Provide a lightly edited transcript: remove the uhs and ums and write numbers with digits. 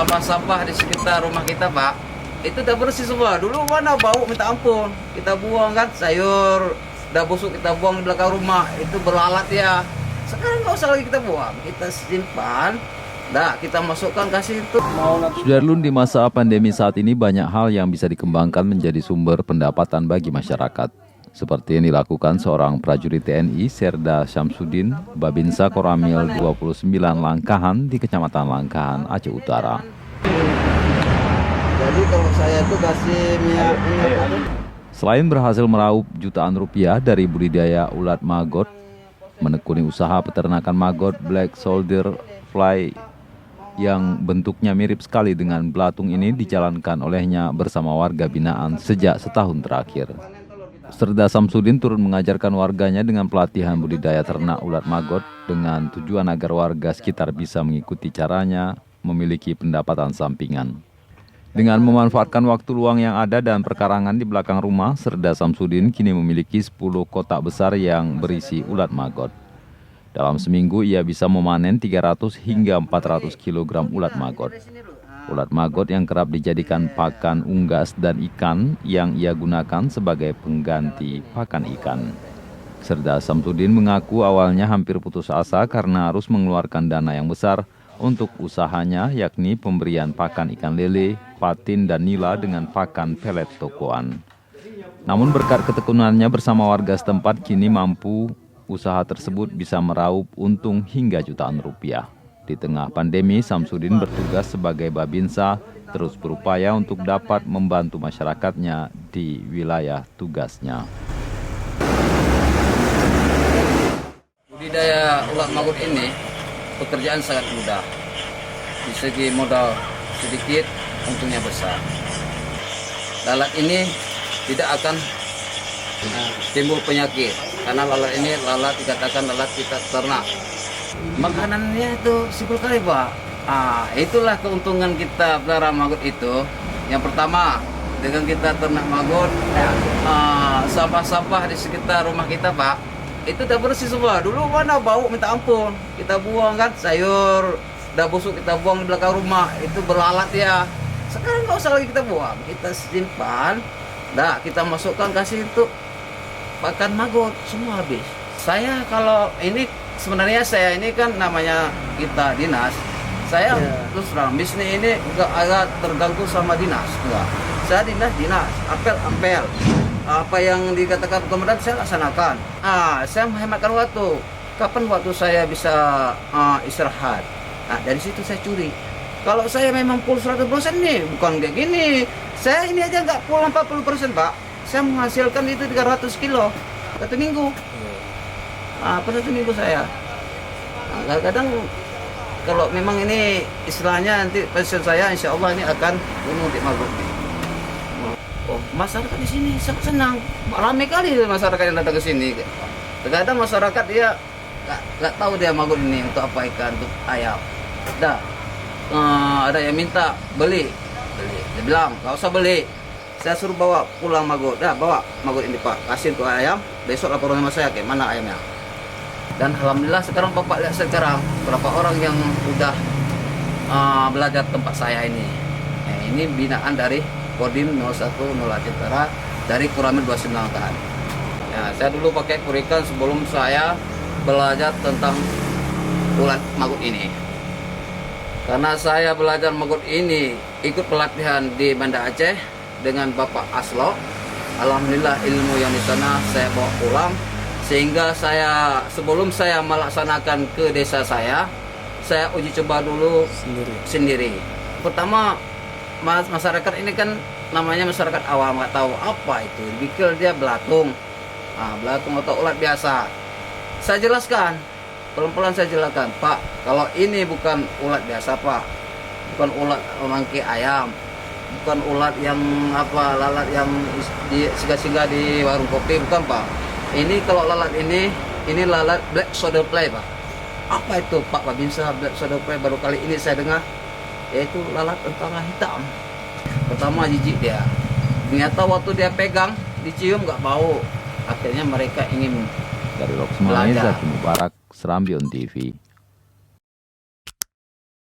Sampah-sampah di sekitar rumah kita, Pak, itu udah bersih semua. Dulu mana bau minta ampun. Kita buang kan sayur, udah busuk kita buang di belakang rumah. Itu berlalat ya. Sekarang nggak usah lagi kita buang. Kita simpan, kita masukkan kasih itu. Sudarlun, di masa pandemi saat ini banyak hal yang bisa dikembangkan menjadi sumber pendapatan bagi masyarakat. Seperti yang dilakukan seorang prajurit TNI, Serda Syamsuddin, Babinsa Koramil 29 Langkahan di Kecamatan Langkahan, Aceh Utara. Jadi kalau saya tuh kasih minyak. Selain berhasil meraup jutaan rupiah dari budidaya ulat maggot, menekuni usaha peternakan maggot Black Soldier Fly yang bentuknya mirip sekali dengan belatung ini dijalankan olehnya bersama warga binaan sejak setahun terakhir. Serda Syamsuddin turun mengajarkan warganya dengan pelatihan budidaya ternak ulat maggot dengan tujuan agar warga sekitar bisa mengikuti caranya memiliki pendapatan sampingan. Dengan memanfaatkan waktu luang yang ada dan perkarangan di belakang rumah, Serda Syamsuddin kini memiliki 10 kotak besar yang berisi ulat maggot. Dalam seminggu ia bisa memanen 300 hingga 400 kg ulat maggot. Ulat maggot yang kerap dijadikan pakan unggas dan ikan yang ia gunakan sebagai pengganti pakan ikan. Serda Syamsuddin mengaku awalnya hampir putus asa karena harus mengeluarkan dana yang besar untuk usahanya, yakni pemberian pakan ikan lele, patin, dan nila dengan pakan pelet tokoan. Namun berkat ketekunannya bersama warga setempat, kini mampu usaha tersebut bisa meraup untung hingga jutaan rupiah. Di tengah pandemi, Syamsuddin bertugas sebagai Babinsa, terus berupaya untuk dapat membantu masyarakatnya di wilayah tugasnya. Budidaya ulat maggot ini pekerjaan sangat mudah. Di segi modal sedikit, untungnya besar. Lalat ini tidak akan timbul penyakit karena lalat ini dikatakan lalat kita ternak. Makanannya itu simpel kali, Pak. Itulah keuntungan kita pelihara maggot itu. Yang pertama, dengan kita ternak maggot, sampah-sampah di sekitar rumah kita, Pak, itu udah bersih semua. Dulu mana bau minta ampun. Kita buang kan sayur, udah busuk kita buang di belakang rumah. Itu berlalat ya. Sekarang nggak usah lagi kita buang. Kita simpan, kita masukkan kasih itu pakan maggot, semua habis. Saya kalau ini sebenarnya saya ini kan namanya kita dinas. Saya terus terang bisnis ini agak terganggu sama dinas. Enggak. Saya dinas, apel. Apa yang dikatakan komandan saya laksanakan. Saya menghematkan waktu. Kapan waktu saya bisa istirahat? Dari situ saya curi. Kalau saya memang full 100% nih, bukan kayak gini. Saya ini aja nggak full 40%, Pak. Saya menghasilkan itu 300 kilo satu minggu. Per satu minggu saya. Kadang-kadang kalau memang ini istilahnya nanti passion saya, insya Allah ini akan bunuh di maggot. Masyarakat di sini sangat senang, ramai kali masyarakat yang datang ke sini. Terkadang masyarakat dia nggak tahu dia maggot ini untuk apa, ikan, untuk ayam. Ada yang minta beli. Dia bilang nggak usah beli. Saya suruh bawa pulang maggot. Bawa maggot ini, Pak. Kasih untuk ayam. Besok laporan sama saya kayak mana ayamnya. Dan alhamdulillah sekarang Bapak lihat sekarang berapa orang yang udah belajar tempat saya ini. Ini binaan dari Kodim 01 Aceh Utara dari Koramil 29 Langkahan. Saya dulu pakai kurikan sebelum saya belajar tentang ulat maggot ini. Karena saya belajar maggot ini ikut pelatihan di Banda Aceh dengan Bapak Aslo. Alhamdulillah ilmu yang di sana saya bawa pulang, sehingga saya sebelum saya melaksanakan ke desa saya uji coba dulu sendiri. Pertama, masyarakat ini kan namanya masyarakat awam, nggak tahu apa itu, dipikir dia belatung, belatung atau ulat biasa. Saya jelaskan, pelan-pelan saya jelaskan, Pak, kalau ini bukan ulat biasa, Pak, bukan ulat mangki ayam, bukan ulat yang lalat yang singgah-singgah di warung kopi, bukan, Pak. Ini kalau lalat ini lalat Black Soldier Fly, Pak. Apa itu, Pak Babinsa? Black Soldier Fly baru kali ini saya dengar, yaitu lalat tentara hitam. Pertama jijik dia, ternyata waktu dia pegang, dicium nggak bau. Akhirnya mereka ingin Dari Loksmawe, Zaki Mubarak, Serambion TV.